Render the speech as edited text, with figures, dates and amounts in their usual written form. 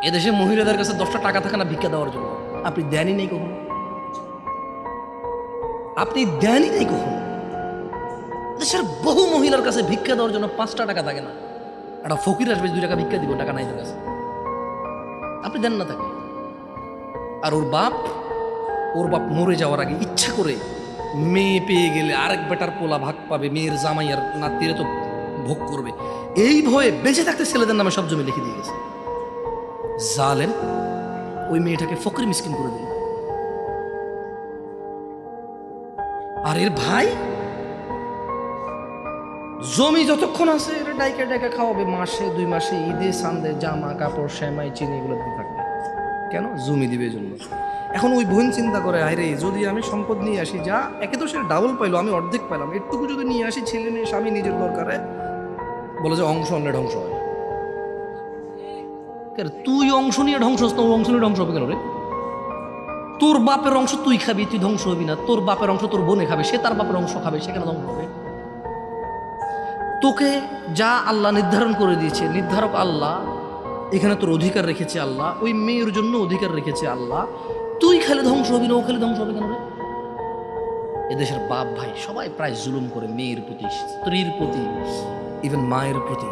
এদেশে মহিলাদের কাছে 10টা টাকা থাকে না ভিক্ষা দেওয়ার জন্য? আপনি দেনই নেই কখনো, আপনি দেনই নেই কখনো। দেশের বহু মহিলার কাছে ভিক্ষা দেওয়ার জন্য 5টা টাকা থাকে না। একটা ফকির আসবে 2 টাকা ভিক্ষা দিব, টাকা নাই তোর কাছে, আপনি দেন না তাকে। আর ওর বাপ মরে যাওয়ার আগে ইচ্ছা করে মেয়ে পেয়ে গেলে আরেক বেটার পোলা ভাগ পাবে, মেয়ের জামাই আর নাতিরে তো ভোগ করবে, এই ভয়ে বেঁচে থাকতে ছেলেদের নামে সব জমি লিখে দিয়ে গেছে। জালেম ওই মেয়েটাকে ফকির মিসকিন করে দিল। আর এর ভাই জমি যতক্ষণ আছে এটা ডাইকা ডাইকা খাওয়াবে, মাসে 2 মাসে ঈদে সান্দে জামা কাপড় সেমাই চিনি এগুলো দিতে থাকবে। কেন? জমি দিবে জন্য। এখন ওই বোন চিন্তা করে, আরে যদি আমি সম্পদ নিয়ে আসি, যা একে তো সে ডাবল পাইলো, আমি অর্ধেক পাইলাম, একটুকু যদি নিয়ে আসি, ছেলে মেয়ে স্বামী নিজের দরকারে বলে যে অংশ আনলে ধ্বংস হয়। তুই অংশ নিয়ে ধ্বংস হস না, ওই অংশ নিয়ে ধ্বংস হবে কেন রে? তোর বাপের অংশ তুই খাবি, তুই ধ্বংস হবি না। তোর বাপের অংশ তোর বোনে খাবে, সে তার বাপের অংশ খাবে, সেখানে ধ্বংস হবে। তোকে যা আল্লাহ নির্ধারণ করে দিয়েছে, নির্ধারক আল্লাহ, এখানে তোর অধিকার রেখেছে আল্লাহ, ওই মেয়ের জন্য অধিকার রেখেছে আল্লাহ। তুই খেলে ধ্বংস হবি না, ও খেলে ধ্বংস হবে কেন রে? এদেশের বাপ ভাই সবাই প্রায় জুলুম করে মেয়ের প্রতি, স্ত্রীর প্রতি, ইভেন মায়ের প্রতি।